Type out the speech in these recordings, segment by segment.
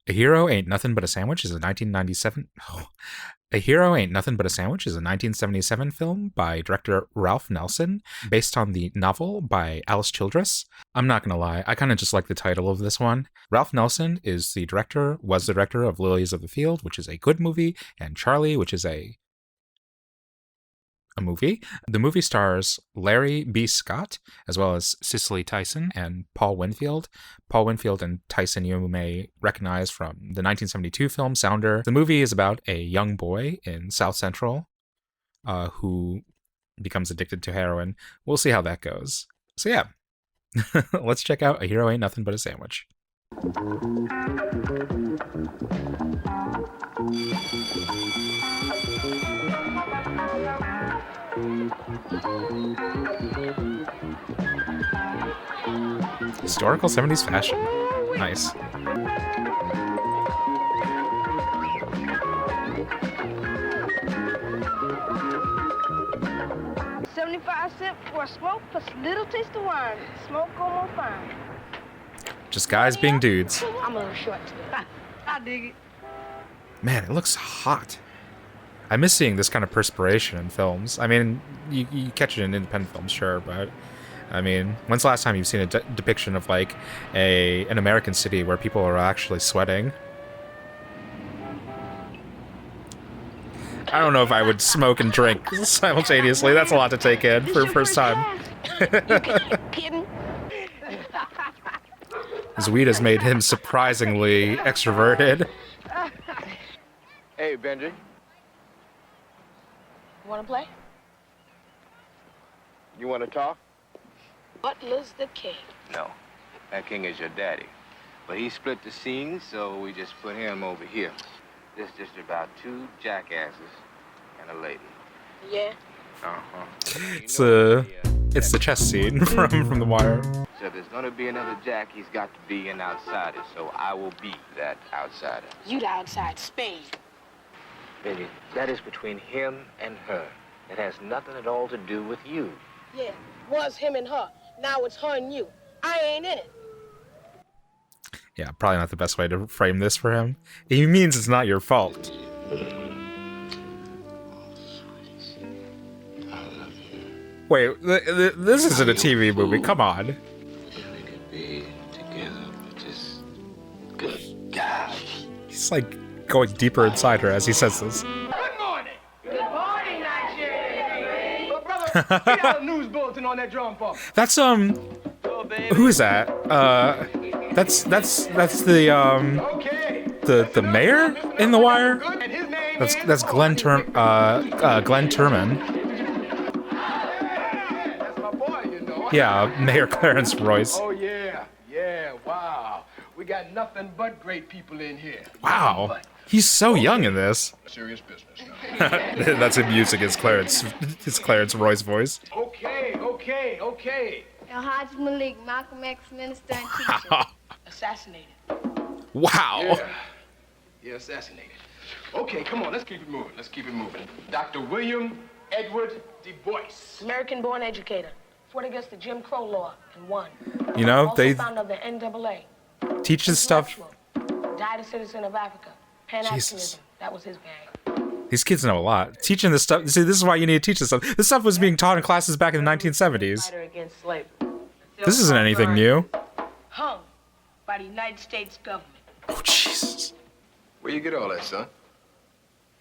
A Hero Ain't Nothing But a Sandwich is a 1997. Oh. A Hero Ain't Nothing But a Sandwich is a 1977 film by director Ralph Nelson, based on the novel by Alice Childress. I'm not gonna lie, I kind of just like the title of this one. Ralph Nelson was the director of Lilies of the Field, which is a good movie, and Charlie, which is a movie. The movie stars Larry B. Scott, as well as Cicely Tyson and Paul Winfield. Paul Winfield and Tyson you may recognize from the 1972 film Sounder. The movie is about a young boy in South Central who becomes addicted to heroin. We'll see how that goes. So yeah, let's check out A Hero Ain't Nothing But a Sandwich. Historical 70s fashion. Nice. $0.75 for a smoke plus a little taste of wine. Smoke on fine. Just guys being dudes. I'm a little short. I dig it. Man, it looks hot. I miss seeing this kind of perspiration in films. I mean, you catch it in independent films, sure, but I mean, when's the last time you've seen a depiction of like an American city where people are actually sweating? I don't know if I would smoke and drink simultaneously. That's a lot to take in for the first time. His weed has made him surprisingly extroverted. Hey, Benji. Want to play? You want to talk? Butler's the king. No, that king is your daddy. But he split the scene, so we just put him over here. This just about two jackasses and a lady. Yeah. Uh-huh. It's the chess scene from The Wire. So if there's gonna be another Jack, he's got to be an outsider. So I will be that outsider. You the outside Spain. Benji, that is between him and her. It has nothing at all to do with you. Yeah, was him and her. Now it's her and you. I ain't in it. Yeah, probably not the best way to frame this for him. He means it's not your fault. Wait, this isn't a TV movie. Come on. We could be together, but just good God. He's like going deeper inside her as he says this. Good morning. Good morning, Nigeria. But brother, get out a news bulletin on that drum pump. That's who is that? That's the Okay. the mayor in The Wire. And his name That's Glenn Turman. That's my boy, you know. Yeah, Mayor Clarence Royce. Oh yeah, wow. We got nothing but great people in here. Wow, he's so young in this. Serious business. That's him using his Clarence Royce voice. Okay. El Hajj Malik, Malcolm X minister and teacher. Assassinated. Wow. Yeah, assassinated. Okay, come on, let's keep it moving. Dr. William Edward Du Bois. American-born educator. Fought against the Jim Crow law and won. You know, Also they founder of the NAA. teach this stuff. Died a citizen of Africa. Pan-Africanism. Jesus. That was his gang. These kids know a lot. Teaching this stuff. See, this is why you need to teach this stuff. This stuff was being taught in classes back in the 1970s. Fighter against slavery. This isn't anything new. Hung by the United States government. Oh, Jesus. Where you get all that, son?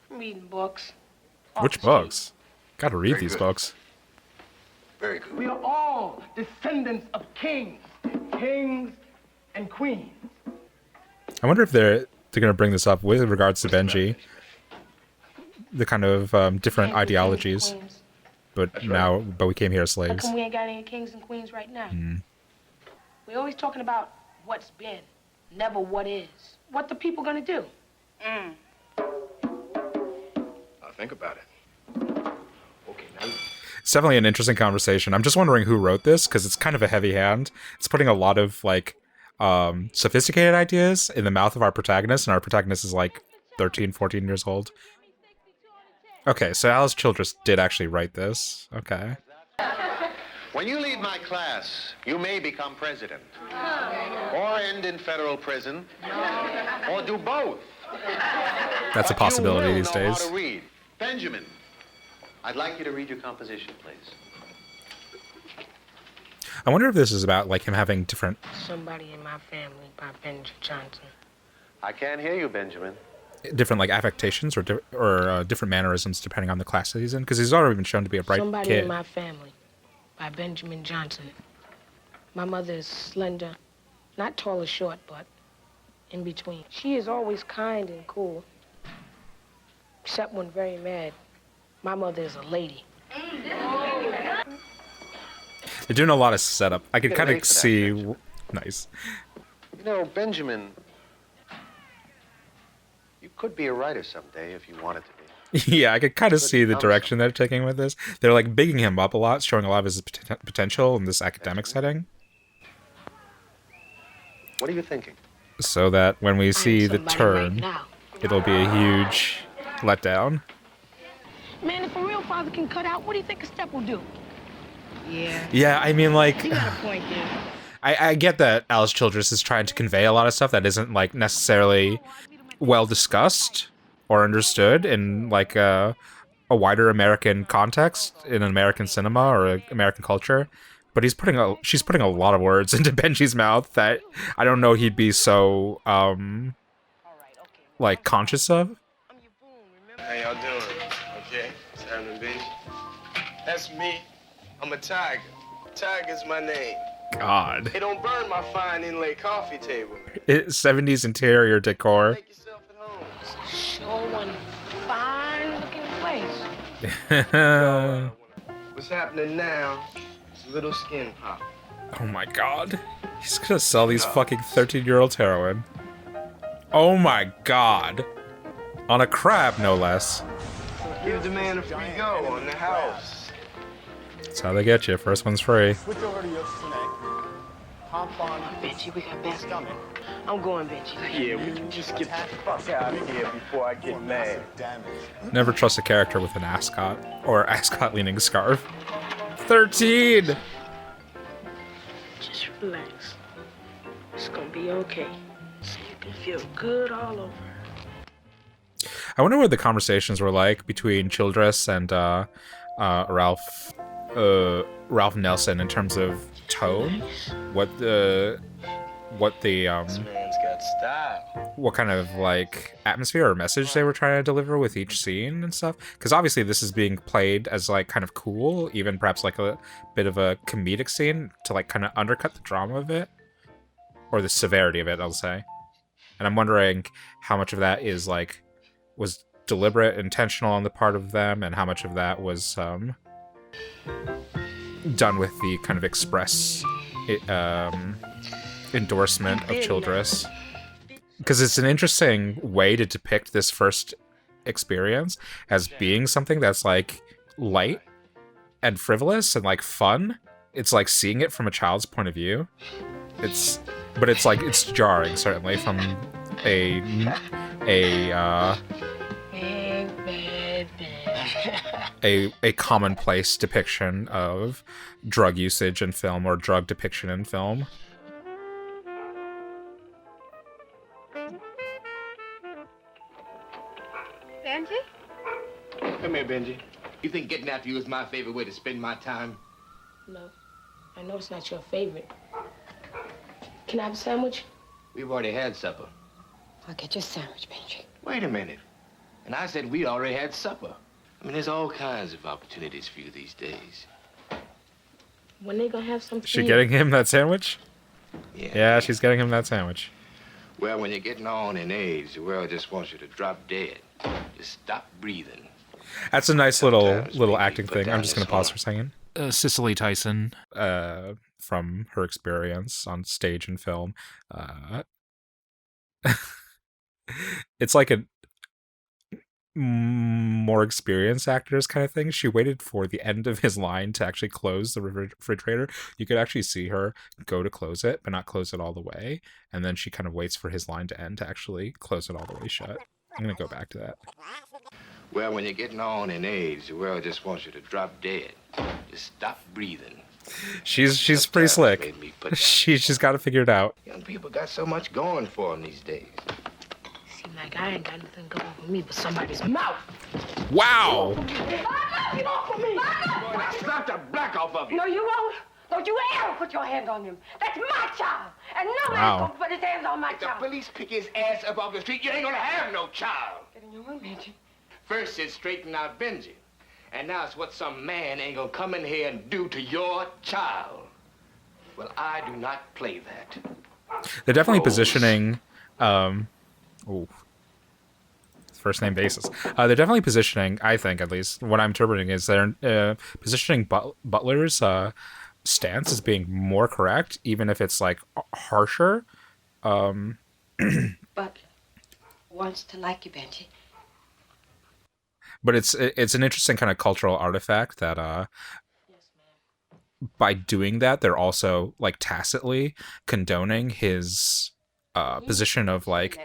From reading books. Which books? Gotta read these books. Very good. We are all descendants of kings and queens. I wonder if they're gonna bring this up with regards to Benji. The kind of different ideologies. But we came here as How slaves. come we ain't got any kings and queens right now? We're always talking about what's been, never what is. What the people gonna do? I'll think about it. Okay, now. It's definitely an interesting conversation. I'm just wondering who wrote this, because it's kind of a heavy hand. It's putting a lot of like sophisticated ideas in the mouth of our protagonist, and our protagonist is like 13, 14 years old. Okay, so Alice Childress did actually write this. Okay. When you lead my class, you may become president. Or end in federal prison. Or do both. That's a possibility these You will know days. how to read. Benjamin, I'd like you to read your composition, please. I wonder if this is about like him having different Somebody in my family by Benjamin Johnson. I can't hear you, Benjamin. like affectations or different mannerisms depending on the class that he's in, because he's already been shown to be a bright Somebody kid. in my family by Benjamin Johnson. My mother is slender, not tall or short, but in between. She is always kind and cool, except when very mad. My mother is a lady. They're doing a lot of setup. I could Get kind late of for that, see. Benjamin. Nice. You know, Benjamin, you could be a writer someday if you wanted to be. Yeah, I could kind of Good see the concept. direction they're taking with this. They're like bigging him up a lot, showing a lot of his potential in this academic setting, What are you thinking? so that when we see the somebody right turn, now. it'll be a huge letdown. Man, if a real father can cut out, what do you think a step will do? Yeah, Yeah, I mean, like, you got a point there. I get that Alice Childress is trying to convey a lot of stuff that isn't like necessarily well discussed or understood in like a wider American context in American cinema or American culture. But she's putting a lot of words into Benji's mouth that I don't know he'd be so like conscious of. How y'all doing? Okay, what's happening, Benji? That's me. I'm a tiger. Tiger's my name. God, Hey, don't burn my fine inlay coffee table. 70s interior decor. Make yourself at home. Sure one fine-looking place. What's happening now is a little skin pop. Oh my god. He's gonna sell these fucking 13-year-olds heroin. Oh my god. On a crab, no less. Give the man a free go on the house. That's how they get you. First one's free. Switch over to your snake. Hop on. Benji, we got basketball. I'm going, Benji. Yeah, we can just get the fuck out of here before I get mad. Never trust a character with an ascot or ascot-leaning scarf. 13! Just relax. It's gonna be okay. So you can feel good all over. I wonder what the conversations were like between Childress and Ralph Nelson in terms of tone. What the This man's got style. what kind of like atmosphere or message they were trying to deliver with each scene and stuff, because obviously this is being played as like kind of cool, even perhaps like a bit of a comedic scene to like kind of undercut the drama of it or the severity of it, I'll say. And I'm wondering how much of that is like was deliberate, intentional on the part of them, and how much of that was done with the kind of express endorsement of Childress. Because it's an interesting way to depict this first experience as being something that's like light and frivolous and like fun. It's like seeing it from a child's point of view. But it's like it's jarring, certainly, from a commonplace depiction of drug usage in film or drug depiction in film. Benji? Come here, Benji. You think getting after you is my favorite way to spend my time? No, I know it's not your favorite. Can I have a sandwich? We've already had supper. I'll get your sandwich, Benji. Wait a minute. And I said we already had supper. I mean, there's all kinds of opportunities for you these days. When they gonna have some Is she food? getting him that sandwich? Yeah. Yeah, she's getting him that sandwich. Well, when you're getting on in age, the world just wants you to drop dead. Just stop breathing. That's a nice little Sometimes we acting put thing. I'm down just this gonna pause horn. for a second. Cicely Tyson, from her experience on stage and film, it's like a more experienced actors kind of thing. She waited for the end of his line to actually close the refrigerator. You could actually see her go to close it, but not close it all the way. And then she kind of waits for his line to end to actually close it all the way shut. I'm going to go back to that. Well, when you're getting on in age, the world just wants you to drop dead. Just stop breathing. She's pretty slick. She's got it figured out. Young people got so much going for them these days. Seems like I ain't got nothing going for me but somebody's mouth. Wow. Get off of me! Slap the black off of you. No, you won't. Don't you ever put your hand on him. That's my child. And no Wow. man's gonna put his hands on my If the child. police pick his ass up off the street, you ain't gonna have no child. Get in your room, Benji. First it's straighten out Benji. And now it's what some man ain't gonna come in here and do to your child. Well, I do not play that. They're definitely positioning first name basis. They're definitely positioning, I think at least, what I'm interpreting is they're positioning Butler's stance as being more correct, even if it's like harsher. Butler wants to like you, Benji. But it's an interesting kind of cultural artifact that Yes, ma'am. by doing that, they're also like tacitly condoning his position of like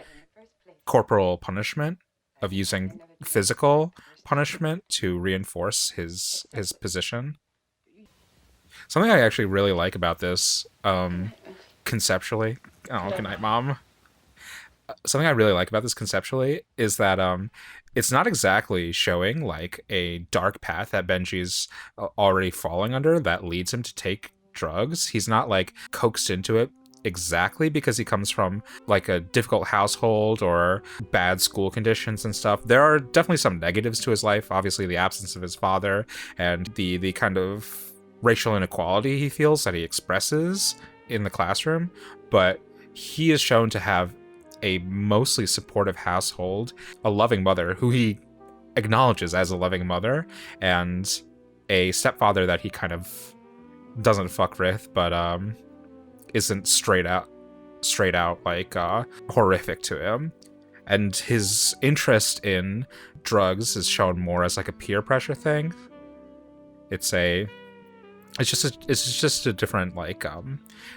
corporal punishment, of using physical punishment to reinforce his position. Something I actually really like about this, conceptually. Oh, good night, Mom. Something I really like about this conceptually is that it's not exactly showing like a dark path that Benji's already falling under that leads him to take drugs. He's not like coaxed into it exactly because he comes from like a difficult household or bad school conditions and stuff. There are definitely some negatives to his life. Obviously, the absence of his father and the kind of racial inequality he feels that he expresses in the classroom. But he is shown to have a mostly supportive household, a loving mother who he acknowledges as a loving mother, and a stepfather that he kind of doesn't fuck with, but isn't straight out like horrific to him. And his interest in drugs is shown more as like a peer pressure thing. It's just a different like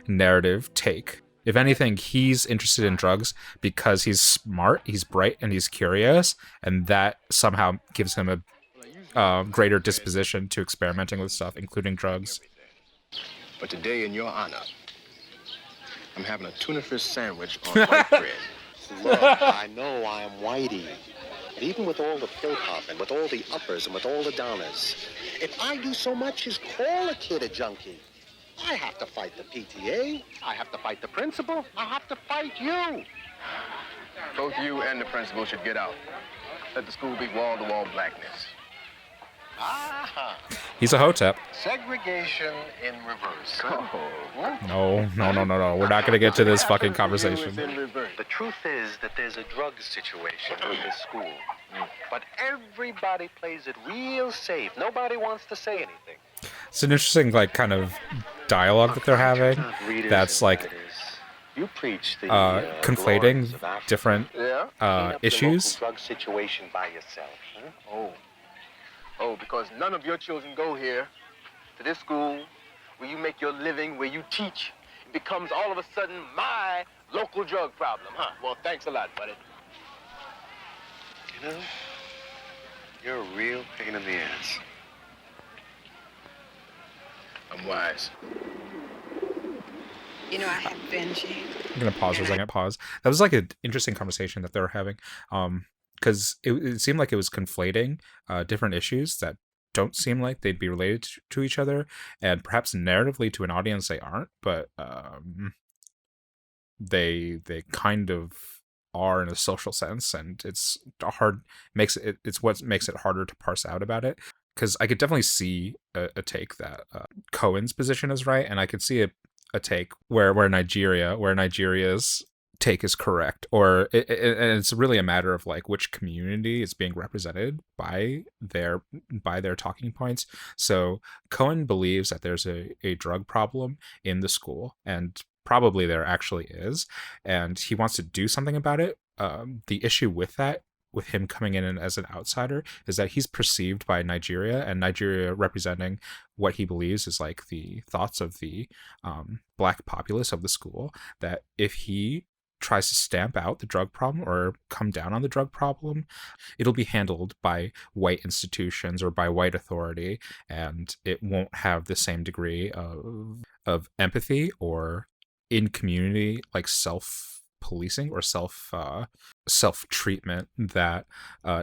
narrative take. If anything, he's interested in drugs because he's smart, he's bright, and he's curious, and that somehow gives him a greater disposition to experimenting with stuff, including drugs. But today, in your honor, I'm having a tuna fish sandwich on white bread. Look, I know I'm whitey. But even with all the pill popping, with all the uppers and with all the downers, if I do so much as call a kid a junkie, I have to fight the PTA. I have to fight the principal. I have to fight you. Both you and the principal should get out. Let the school be wall-to-wall blackness. Ah, He's a hotep. segregation in reverse. No. We're not gonna get to this fucking conversation. The truth is that there's a drug situation in this school. But everybody plays it real safe. Nobody wants to say anything. It's an interesting like kind of dialogue that they're having. That's like you preach the conflating glories of Africa. different Clean up the issues. local drug situation by yourself. Huh? Oh, because none of your children go here to this school where you make your living, where you teach. It becomes all of a sudden my local drug problem, huh? Well, thanks a lot, buddy. You know, you're a real pain in the ass. I'm wise. You know, I have Benji. I'm gonna pause for a second. Pause. That was like an interesting conversation that they were having, because it seemed like it was conflating different issues that don't seem like they'd be related to each other, and perhaps narratively to an audience they aren't, but they kind of are in a social sense, and it's hard. It's what makes it harder to parse out about it. Because I could definitely see a take that Cohen's position is right, and I could see a take where Nigeria's take is correct, or and it's really a matter of like which community is being represented by their talking points. So Cohen believes that there's a drug problem in the school, and probably there actually is, and he wants to do something about it. The issue with that, with him coming in as an outsider, is that he's perceived by Nigeria, and Nigeria representing what he believes is like the thoughts of the black populace of the school, that if he tries to stamp out the drug problem or come down on the drug problem, it'll be handled by white institutions or by white authority, and it won't have the same degree of empathy or in community like self-policing or self-treatment that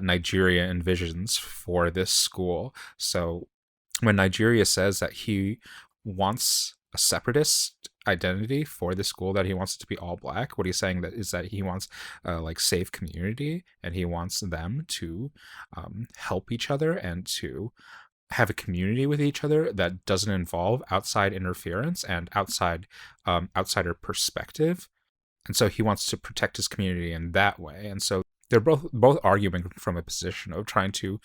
Nigeria envisions for this school. So when Nigeria says that he wants a separatist identity for the school, that he wants it to be all black, what he's saying that is that he wants like safe community, and he wants them to help each other and to have a community with each other that doesn't involve outside interference and outsider perspective. And so he wants to protect his community in that way. And so they're both arguing from a position of trying to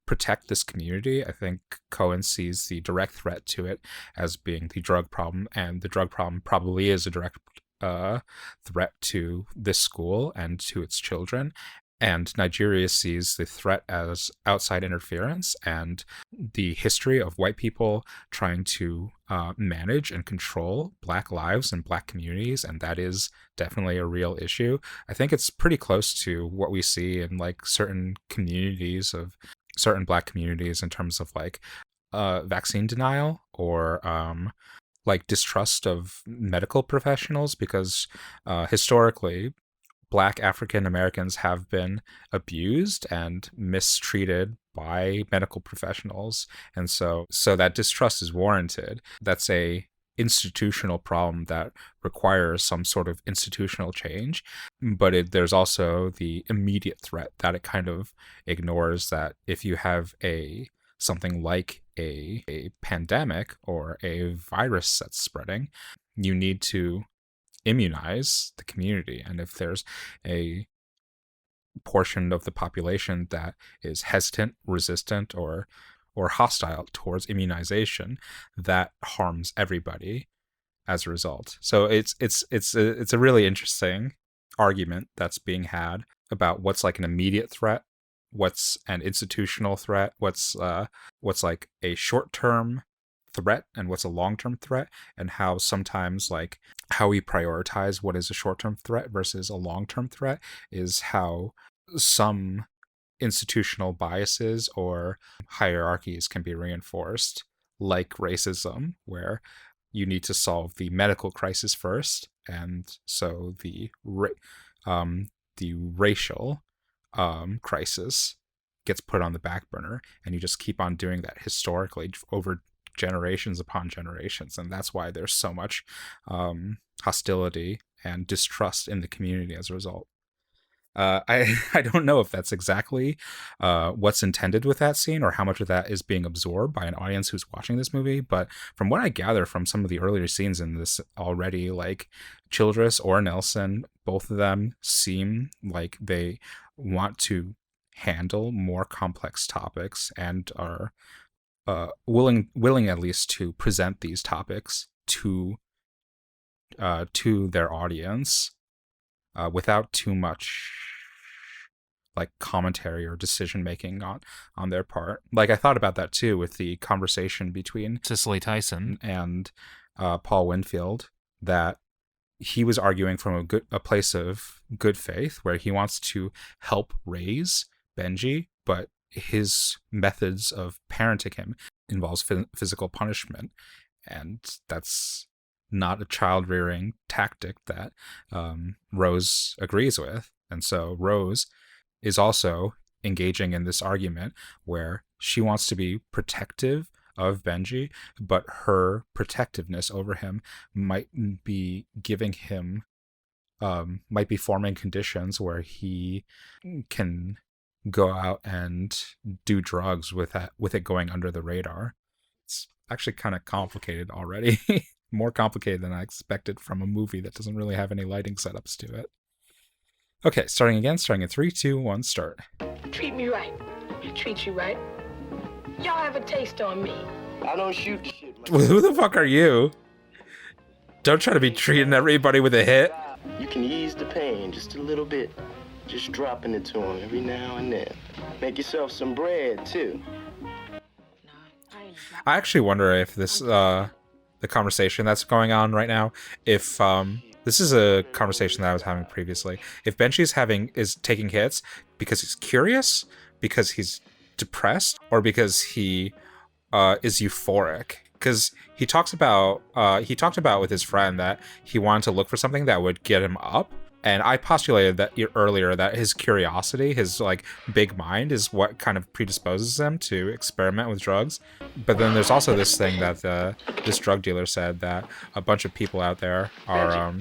protect this community. I think Cohen sees the direct threat to it as being the drug problem, and the drug problem probably is a direct threat to this school and to its children. And Nigeria sees the threat as outside interference and the history of white people trying to manage and control black lives and black communities, and that is definitely a real issue. I think it's pretty close to what we see in like certain communities of certain black communities in terms of like vaccine denial or like distrust of medical professionals, because historically Black African Americans have been abused and mistreated by medical professionals, and so that distrust is warranted. That's a institutional problem that requires some sort of institutional change, but there's also the immediate threat that it kind of ignores, that if you have something like a pandemic or a virus that's spreading, you need to immunize the community. And if there's a portion of the population that is hesitant, resistant, or hostile towards immunization, that harms everybody as a result. So it's a really interesting argument that's being had about what's like an immediate threat, what's an institutional threat, what's like a short-term threat and what's a long-term threat, and how sometimes like how we prioritize what is a short-term threat versus a long-term threat is how some institutional biases or hierarchies can be reinforced, like racism, where you need to solve the medical crisis first, and so the racial crisis gets put on the back burner, and you just keep on doing that historically over generations upon generations, and that's why there's so much hostility and distrust in the community as a result. I don't know if that's exactly what's intended with that scene, or how much of that is being absorbed by an audience who's watching this movie, but from what I gather from some of the earlier scenes in this already, like Childress or Nelson, both of them seem like they want to handle more complex topics and are willing at least to present these topics to their audience without too much like commentary or decision making on their part. Like I thought about that too with the conversation between Cicely Tyson and Paul Winfield, that he was arguing from a place of good faith where he wants to help raise Benji, but his methods of parenting him involves physical punishment, and that's not a child rearing tactic that Rose agrees with. And so Rose is also engaging in this argument where she wants to be protective of Benji, but her protectiveness over him might be giving him might be forming conditions where he can go out and do drugs with it going under the radar. It's actually kind of complicated already. More complicated than I expected from a movie that doesn't really have any lighting setups to it. Okay, starting in 3, 2, 1, start. Treat me right. I treat you right. Y'all have a taste on me. I don't shoot shit, man. Who the fuck are you? Don't try to be treating everybody with a hit. You can ease the pain just a little bit. Just dropping it to him every now and then. Make yourself some bread, too. I actually wonder if this, the conversation that's going on right now, if This is a conversation that I was having previously. If Benji is taking hits because he's curious, because he's depressed, or because he is euphoric. Because he talked about with his friend that he wanted to look for something that would get him up. And I postulated that earlier that his curiosity, his like big mind, is what kind of predisposes him to experiment with drugs. But then there's also this thing that this drug dealer said that a bunch of people out there are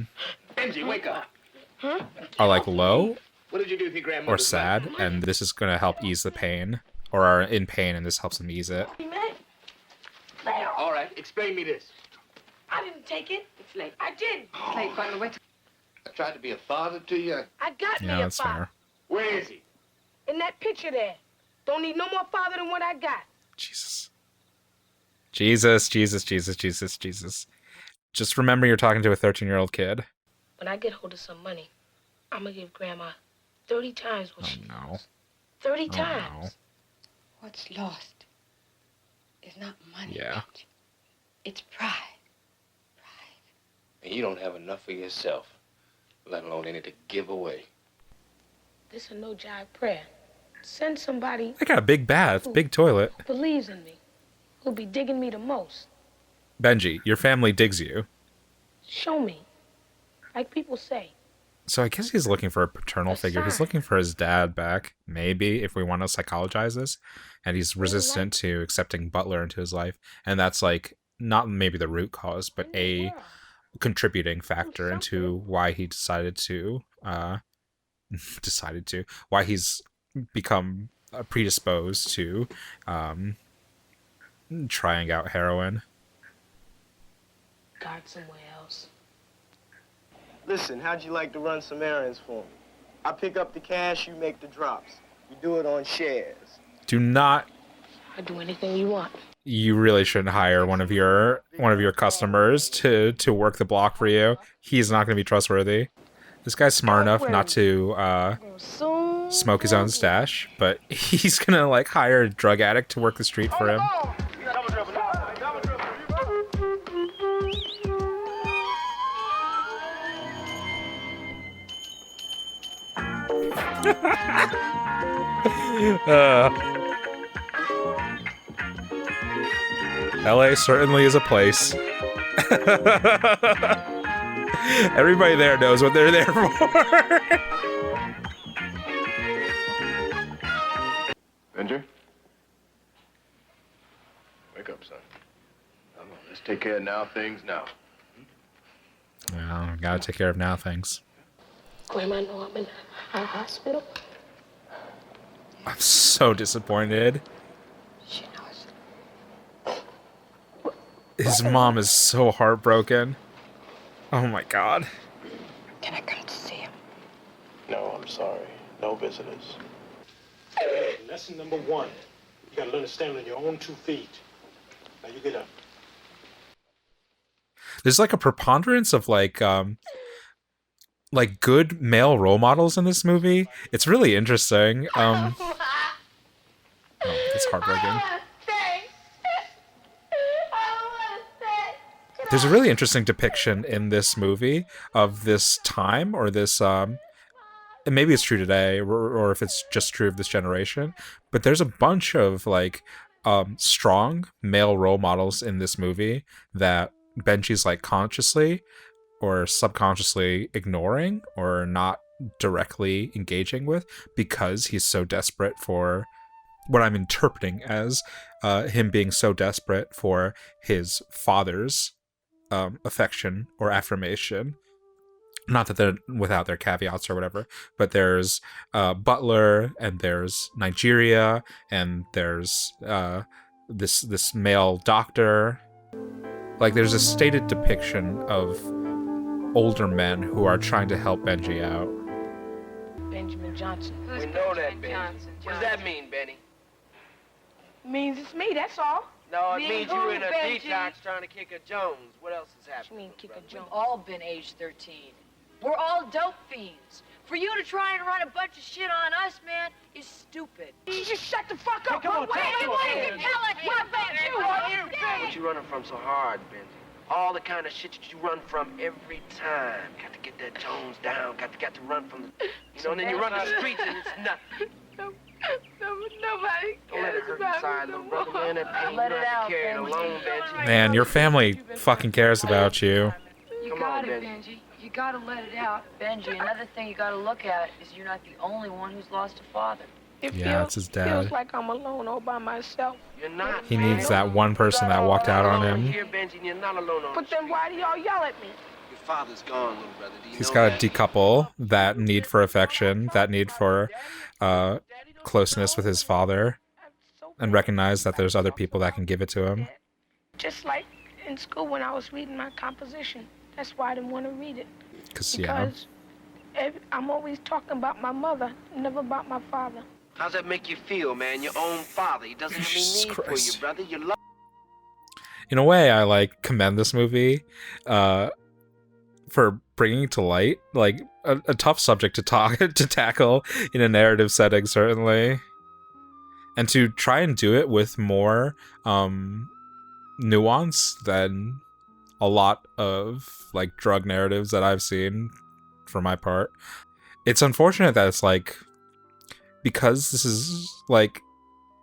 Benji, wake up. are like low What did you do with your grandmother? or sad, and this is gonna help ease the pain, or are in pain, and this helps them ease it. All right, explain me this. I didn't take it. It's late. I did. It's late, by the way. I tried to be a father to you. I got Yeah, me a that's father. fair. Where is he? In that picture there. Don't need no more father than what I got. Jesus. Jesus, Jesus, Jesus, Jesus, Jesus. Just remember you're talking to a 13-year-old kid. When I get hold of some money, I'm gonna give Grandma 30 times what Oh, she no. wants. 30 Oh, times. no. What's lost is not money. Yeah. Benji. It's pride. And you don't have enough for yourself, let alone any to give away. This a no jive prayer. Send somebody I got a big bath, big toilet. who believes in me, who'll be digging me the most. Benji, your family digs you. Show me. Like people say. So I guess he's looking for a paternal A figure. He's sign. looking for his dad back, maybe, if we want to psychologize this. And he's resistant to accepting Butler into his life. And that's like, not maybe the root cause, but a contributing factor into why he decided to, why he's become predisposed to trying out heroin. God somewhere else. Listen, how'd you like to run some errands for me? I pick up the cash, you make the drops. You do it on shares. Do not. I do anything you want. You really shouldn't hire one of your customers to work the block for you. He's not going to be trustworthy. This guy's smart enough not to smoke his own stash, but he's going to like hire a drug addict to work the street for him. LA certainly is a place. Everybody there knows what they're there for. Benji? Wake up, son. Come on, let's take care of now things now. Well, gotta take care of now things. Grandma know I'm in a hospital. I'm so disappointed. She knows. His mom is so heartbroken. Oh my god. Can I come to see him? No, I'm sorry. No visitors. Lesson number 1. You gotta learn to stand on your own 2 feet. Now you get up. There's like a preponderance of like good male role models in this movie. It's really interesting. Oh, it's heartbreaking. There's a really interesting depiction in this movie of this time, or this and maybe it's true today, or if it's just true of this generation, but there's a bunch of like strong male role models in this movie that Benji's like consciously or subconsciously ignoring or not directly engaging with because he's so desperate for what I'm interpreting as him being so desperate for his father's affection or affirmation. Not that they're without their caveats or whatever, but there's Butler, and there's Nigeria, and there's this male doctor. Like, there's a stated depiction of older men who are trying to help Benji out. Benjamin Johnson. We know that, Benny. What does that mean, Benny? Means it's me, that's all. No, it Me means who, you're in a Benji? detox trying to kick a Jones. What else is What you happening? mean, kick a brother? Jones? All been age 13. We're all dope fiends. For you to try and run a bunch of shit on us, man, is stupid. You just shut the fuck up. come on, Wait, talk to what us. did you tell us? What about you? What you running from so hard, Benji? all the kind of shit that you run from every time. Got to get that tones down. Got to run from the, and then you run the streets and it's nothing. Nobody Don't let it hurt inside, little brother, man. That pain, Let you it don't have out, to carry it Benji. alone, Benji. Man, your family fucking cares about you. You Come got on, it, Benji. Benji. You gotta let it out. Benji, another thing you gotta look at is you're not the only one who's lost a father. Yeah, it's his dad. Feels like I'm alone all by myself. You're not. He man. needs that one person that walked out on Alone him. here, Benji, and you're not alone on But the then why do y'all yell at me? Your father's gone, little brother. Do you He's know got that? to decouple that need for affection, that need for closeness with his father, and recognize that there's other people that can give it to him. Just like in school when I was reading my composition. That's why I didn't want to read it. Because I'm always talking about my mother, never about my father. How's that make you feel, man? Your own father. He doesn't have any Jesus need Christ. for you, brother. You love. in a way, I like commend this movie for bringing to light like a tough subject to tackle in a narrative setting, certainly, and to try and do it with more nuance than a lot of like drug narratives that I've seen. For my part, it's unfortunate that it's like, because this is like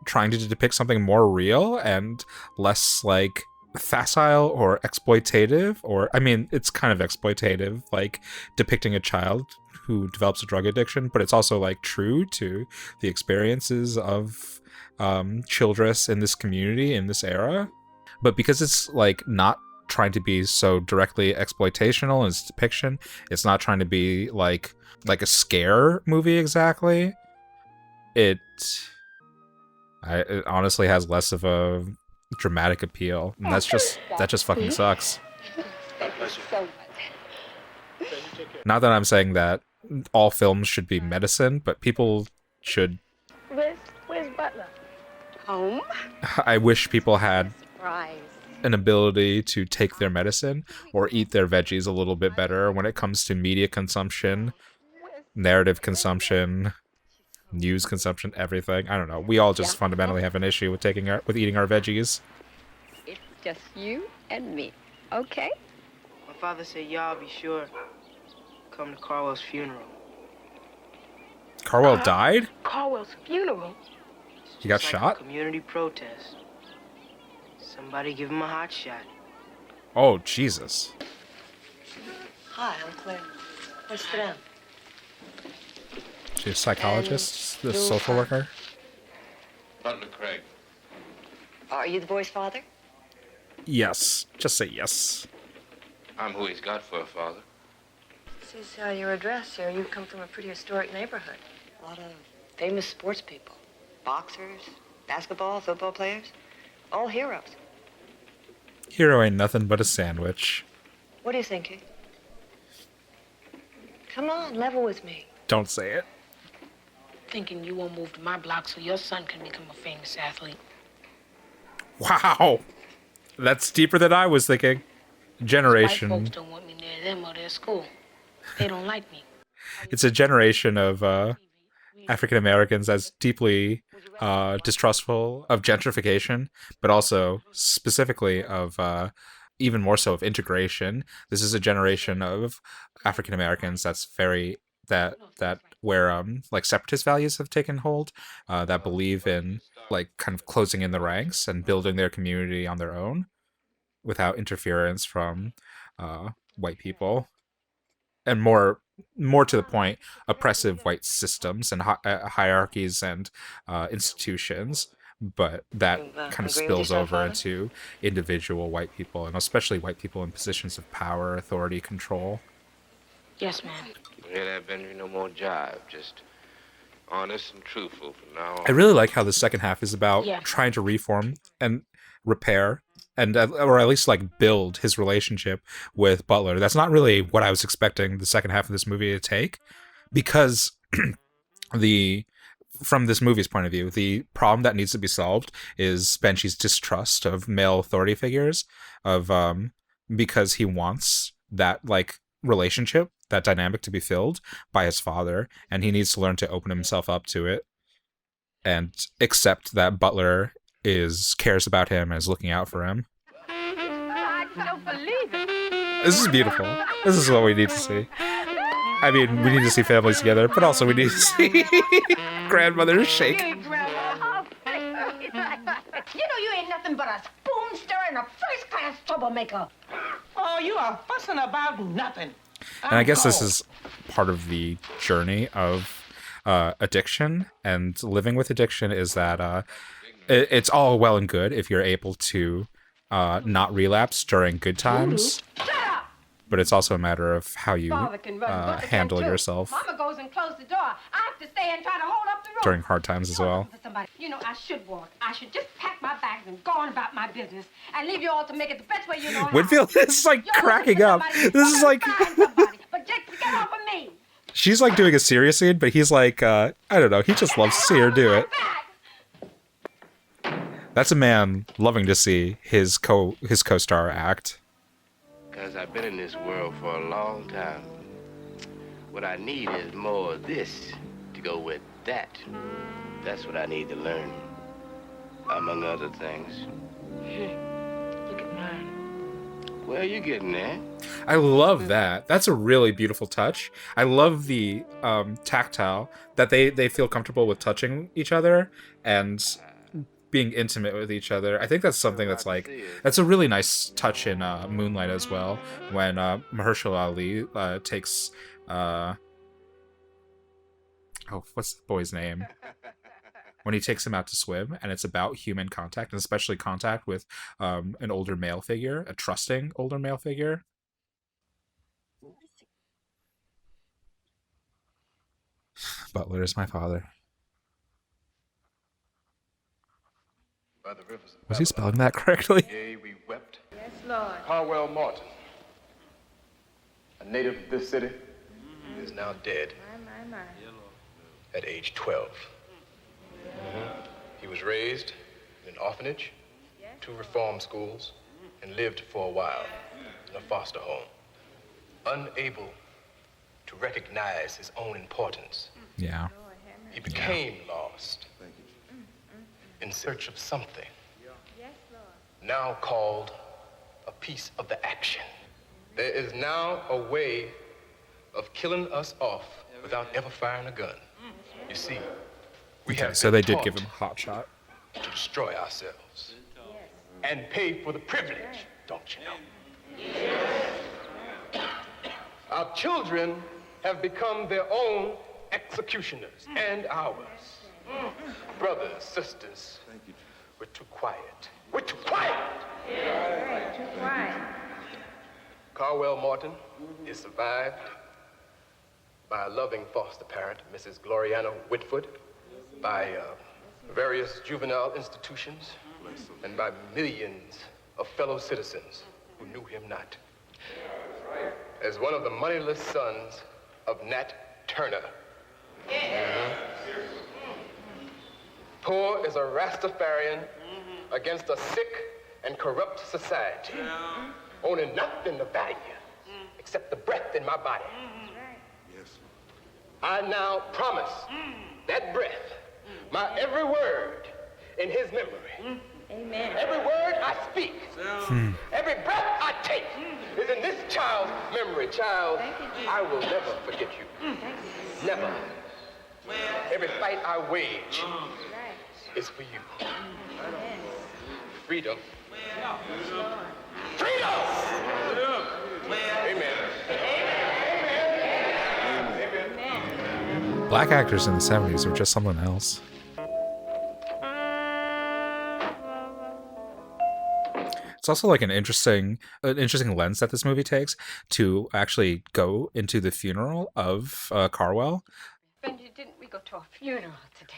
trying to depict something more real and less like facile or exploitative, or I mean it's kind of exploitative, like depicting a child who develops a drug addiction, but it's also like true to the experiences of Childress in this community in this era. But because it's like not trying to be so directly exploitational in its depiction, it's not trying to be like a scare movie exactly, it honestly has less of a dramatic appeal, and that just fucking sucks. Not that I'm saying that all films should be medicine, but people should. Where's Butler? Home? I wish people had Surprise. an ability to take their medicine or eat their veggies a little bit better when it comes to media consumption, narrative consumption, news consumption, everything. I don't know. We all just fundamentally have an issue with eating our veggies. It's just you and me, okay? My father said y'all be sure come to Carwell's funeral. Carwell died? Carwell's funeral? He got Just like shot? a community protest. Somebody give him a hot shot. Oh, Jesus. Hi, I'm Claire. Let's sit down. She's a psychologist, the social worker. Butler Craig. Are you the boy's father? Yes. Just say yes. I'm who he's got for a father. This is your address here. You come from a pretty historic neighborhood. A lot of famous sports people. Boxers, basketball, football players. All heroes. Hero ain't nothing but a sandwich. What do you think, Kate? Come on, level with me. Don't say it. Thinking you won't move to my block so your son can become a famous athlete. Wow. That's deeper than I was thinking. White Generation. folks don't want me near them or their school. They don't like me. It's a generation of African Americans that's deeply distrustful of gentrification, but also specifically of even more so of integration. This is a generation of African Americans that's very that where like separatist values have taken hold, that believe in like kind of closing in the ranks and building their community on their own without interference from white people, and more to the point, oppressive white systems and hierarchies and institutions, but that kind of spills over into individual white people, and especially white people in positions of power, authority, control. Yes, ma'am. Hear that, Benji? No more jive. Just honest and truthful from now on. I really like how the second half is about Yeah. trying to reform and repair, and or at least like build his relationship with Butler. That's not really what I was expecting the second half of this movie to take, because from this movie's point of view, the problem that needs to be solved is Benji's distrust of male authority figures, of because he wants that like relationship, that dynamic, to be filled by his father, and he needs to learn to open himself up to it and accept that Butler cares about him and is looking out for him. I don't believe This is beautiful. This is what we need to see. I mean, we need to see families together, but also we need to see grandmothers shake. You know you ain't nothing but a spoon stirrer and a first-class troublemaker. Oh, you are fussing about nothing. And I guess this is part of the journey of addiction, and living with addiction is that it's all well and good if you're able to not relapse during good times, but it's also a matter of how you handle yourself Mama goes and closes the door. I have to stay and try to hold up the room. during hard times as well. You know, I should walk. I should just pack my bags and go on about my business and leave you all to make it the best way you know how. Winfield is like cracking up. This is like but just get off of me. she's like doing a serious scene, but he's like I don't know. He just loves to see her do it. That's a man loving to see his co-star act. Because I've been in this world for a long time. What I need is more of this to go with that. That's what I need to learn, among other things. Look at mine. Where are you getting there? I love that. That's a really beautiful touch. I love the tactile, that they feel comfortable with touching each other and being intimate with each other. I think that's something that's a really nice touch in Moonlight as well, when Mahershala Ali takes what's the boy's name? When he takes him out to swim, and it's about human contact, and especially contact with an older male figure, a trusting older male figure. Butler is my father. By the rivers of Was he spelling that correctly? Yea, we wept. Yes, Lord. Carwell Martin, a native of this city, is now dead My. at age 12. He was raised in an orphanage, 2 reform schools, and lived for a while in a foster home. Unable to recognize his own importance, Yeah. he became lost in search of something now called a piece of the action. There is now a way of killing us off without ever firing a gun. You see, we Okay, have so been they did taught give him a hot shot. to destroy ourselves and pay for the privilege, don't you know? Our children have become their own executioners and ours. Brothers, sisters, we're too quiet. We're too quiet. Too quiet. Carwell Martin is survived by a loving foster parent, Mrs. Gloriana Whitford, by various juvenile institutions, and by millions of fellow citizens who knew him not. As one of the moneyless sons of Nat Turner. Poor as a Rastafarian against a sick and corrupt society, owning nothing of value except the breath in my body. I now promise that breath, my every word in his memory. Amen. Every word I speak, every breath I take is in this child's memory. Child, I will never forget you. Never. Every fight I wage is for you. Freedom. Freedom! Amen. Black actors in the 70s were just something else. It's also like an interesting lens that this movie takes to actually go into the funeral of Carwell. Benji, didn't we go to a funeral today?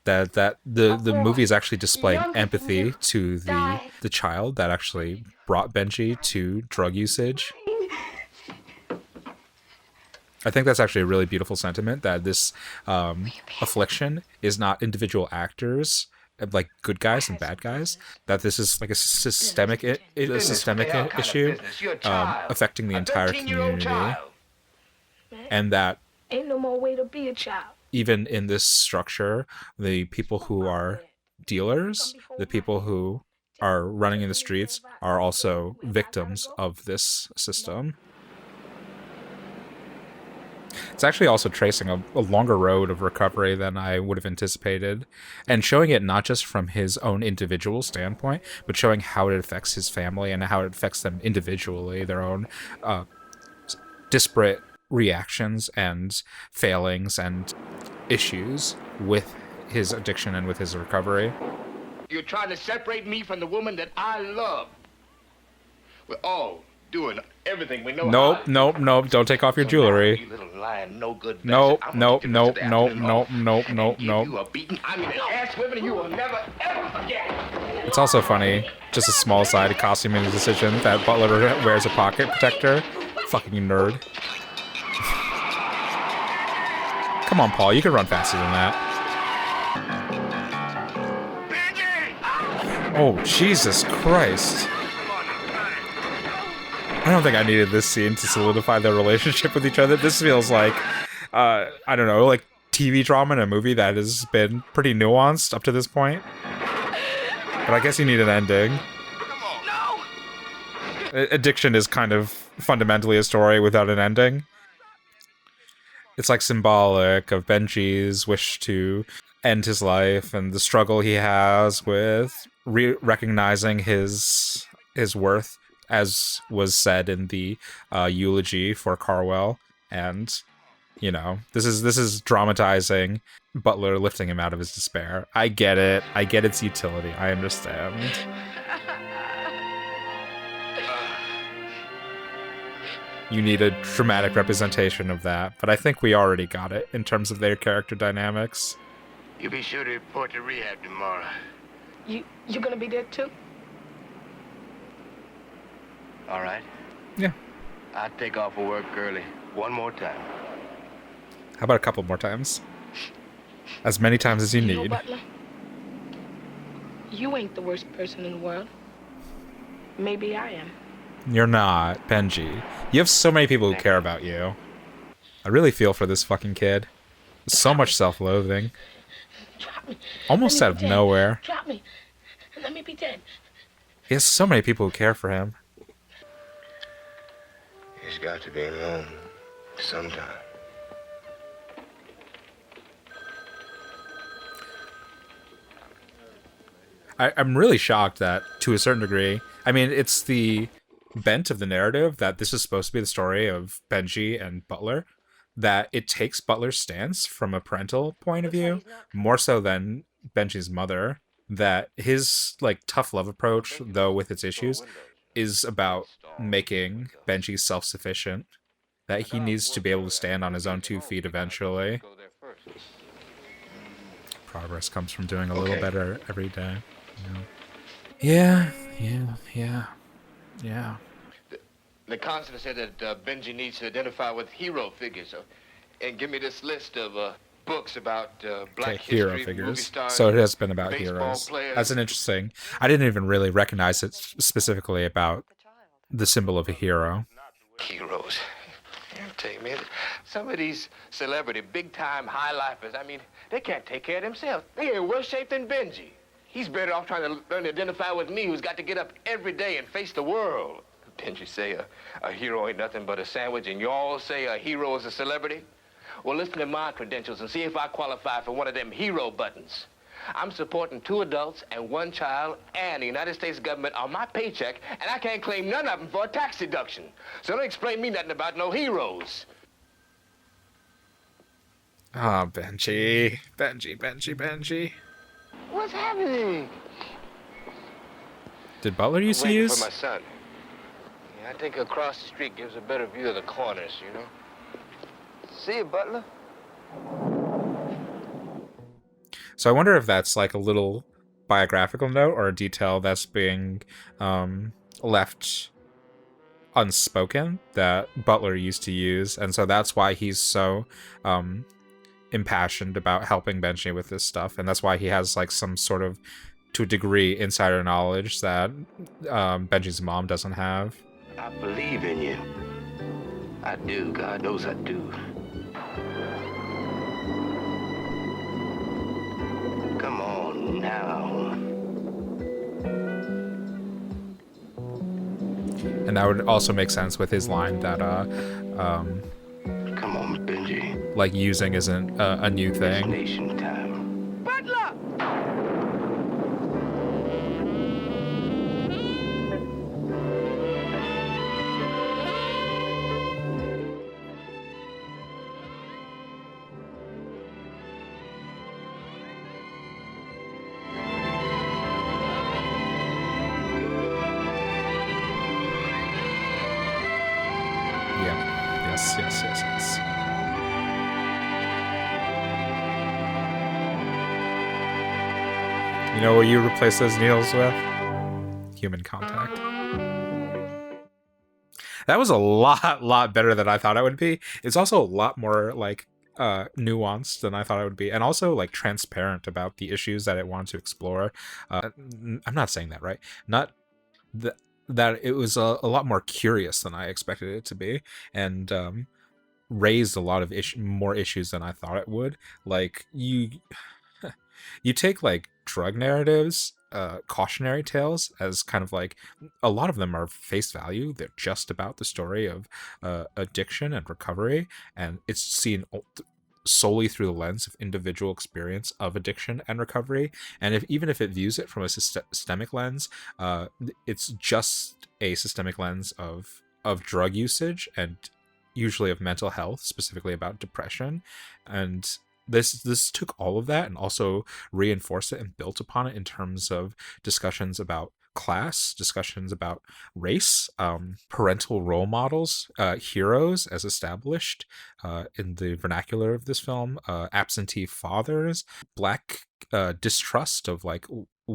That the movie is actually displaying empathy to the child that actually brought Benji to drug usage. I think that's actually a really beautiful sentiment, that this affliction is not individual actors, like good guys and bad guys, that this is like a systemic issue affecting the entire community, and that Ain't no more way to be a child. even in this structure, the people who are dealers, the people who are running in the streets are also victims of this system. It's actually also tracing a longer road of recovery than I would have anticipated, and showing it not just from his own individual standpoint, but showing how it affects his family and how it affects them individually, their own disparate reactions and failings and issues with his addiction and with his recovery. You're trying to separate me from the woman that I love. We're all doing everything we know. Nope. Don't take off your jewelry. You little lying, no good Nope. You Nope. are beaten. I'm in an ass whipping, and you will never ever forget. It's also funny, just a small side costuming decision, that Butler wears a pocket protector. Fucking nerd. Come on, Paul, you can run faster than that. Oh, Jesus Christ. I don't think I needed this scene to solidify their relationship with each other. This feels like, I don't know, like TV drama in a movie that has been pretty nuanced up to this point. But I guess you need an ending. Addiction is kind of fundamentally a story without an ending. It's like symbolic of Benji's wish to end his life and the struggle he has with recognizing his worth, as was said in the eulogy for Carwell. And, you know, this is dramatizing Butler lifting him out of his despair. I get it. I get its utility. I understand. You need a dramatic representation of that, but I think we already got it in terms of their character dynamics. You be sure to report to rehab tomorrow. You gonna be there too? All right. Yeah. I'll take off of work early one more time. How about a couple more times? As many times as you need. Butler, you ain't the worst person in the world. Maybe I am. You're not, Benji. You have so many people who care about you. I really feel for this fucking kid. So much self-loathing. Almost out of nowhere. Drop me. And let me be dead. He has so many people who care for him. He's got to be alone sometime. I'm really shocked that, to a certain degree, I mean, it's the bent of the narrative that this is supposed to be the story of Benji and Butler, that it takes Butler's stance from a parental point of view, more so than Benji's mother, that his, like, tough love approach, though with its issues, is about making Benji self-sufficient, that he needs to be able to stand on his own 2 feet eventually. Progress comes from doing a little better every day. Yeah. The counselor said that Benji needs to identify with hero figures and give me this list of books about black hero history, figures. movie stars, So it has been about baseball heroes. players. That's an interesting. I didn't even really recognize it specifically about the symbol of a hero. Heroes. I'll tell you, man, some of these celebrity, big-time high-lifers, I mean, they can't take care of themselves. They in worse shape than Benji. He's better off trying to learn to identify with me, who's got to get up every day and face the world. Benji say a hero ain't nothing but a sandwich, and you all say a hero is a celebrity? Well, listen to my credentials and see if I qualify for one of them hero buttons. I'm supporting 2 adults and 1 child and the United States government on my paycheck, and I can't claim none of them for a tax deduction. So don't explain me nothing about no heroes. Oh, Benji. What's happening? Did Butler used to Waiting use? for my son. Yeah, I think across the street gives a better view of the corners, you know. See you, Butler. So I wonder if that's like a little biographical note or a detail that's being left unspoken that Butler used to use, and so that's why he's so impassioned about helping Benji with this stuff, and that's why he has like some sort of, to a degree, insider knowledge that Benji's mom doesn't have. I believe in you. I do. God knows I do. Come on now. that would also make sense with his line that Come on, Benji. like using isn't a new thing. Nation time. Butler! Yeah. Yes. You know what you replace those needles with? Human contact. That was a lot better than I thought it would be. It's also a lot more like nuanced than I thought it would be, and also like transparent about the issues that it wanted to explore. I'm not saying that right. Not that it was a lot more curious than I expected it to be, and raised a lot of more issues than I thought it would. Like you take like drug narratives, cautionary tales, as kind of like a lot of them are face value. They're just about the story of addiction and recovery, and it's seen solely through the lens of individual experience of addiction and recovery. And even if it views it from a systemic lens, it's just a systemic lens of drug usage and usually of mental health, specifically about depression. And this took all of that and also reinforced it and built upon it in terms of discussions about class, discussions about race, parental role models, heroes as established in the vernacular of this film, absentee fathers, Black distrust of like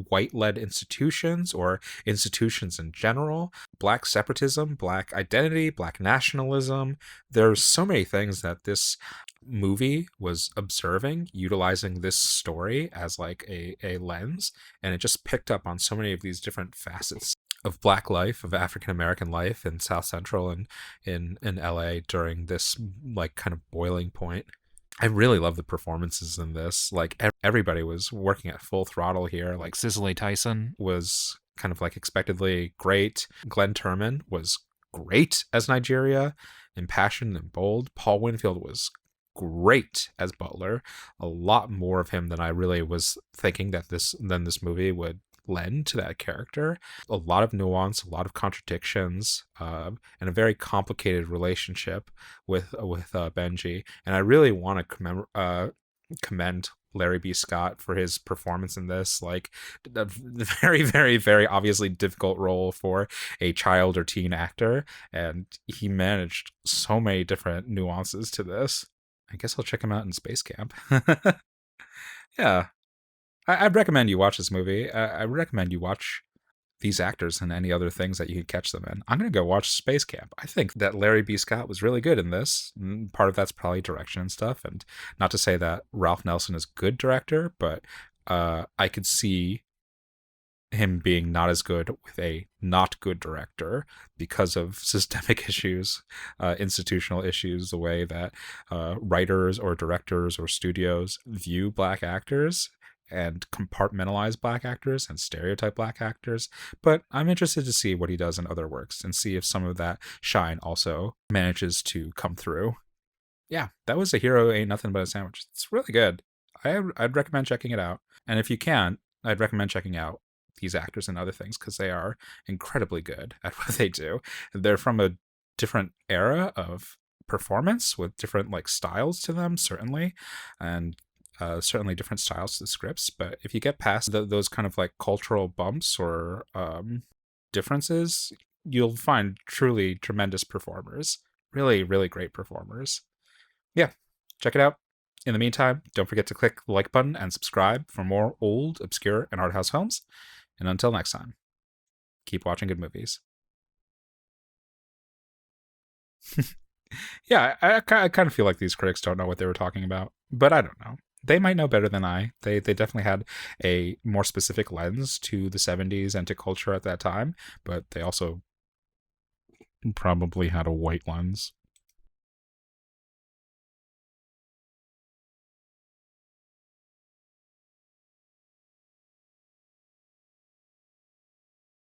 white-led institutions or institutions in general, Black separatism, Black identity, Black nationalism. There's so many things that this movie was observing, utilizing this story as like a lens, and it just picked up on so many of these different facets of Black life, of African American life in South Central and in LA during this like kind of boiling point. I really love the performances in this. Like everybody was working at full throttle here. Like Cicely Tyson was kind of like expectedly great. Glenn Turman was great as Nigeria, impassioned and bold. Paul Winfield was great as Butler. A lot more of him than I really was thinking that this movie would lend to that character. A lot of nuance, a lot of contradictions, and a very complicated relationship with Benji. And I really want to commend Larry B. Scott for his performance in this. Like a very, very, very obviously difficult role for a child or teen actor, and he managed so many different nuances to this. I guess I'll check him out in Space Camp. Yeah. I'd recommend you watch this movie. I recommend you watch these actors and any other things that you could catch them in. I'm going to go watch Space Camp. I think that Larry B. Scott was really good in this. Part of that's probably direction and stuff. And not to say that Ralph Nelson is a good director, but I could see him being not as good with a not good director because of systemic issues, institutional issues, the way that writers or directors or studios view Black actors and compartmentalize Black actors and stereotype Black actors. But I'm interested to see what he does in other works and see if some of that shine also manages to come through. Yeah, that was A Hero Ain't Nothing But a Sandwich. It's really good. I'd recommend checking it out. And if you can, I'd recommend checking out these actors and other things because they are incredibly good at what they do. They're from a different era of performance with different like styles to them, certainly, and certainly different styles to the scripts. But if you get past those kind of like cultural bumps or differences, you'll find truly tremendous performers. Really, really great performers. Yeah, check it out. In the meantime, don't forget to click the like button and subscribe for more old, obscure, and art house films. And until next time, keep watching good movies. Yeah, I kind of feel like these critics don't know what they were talking about, but I don't know. They might know better than I. They definitely had a more specific lens to the 70s and to culture at that time, but they also probably had a white lens.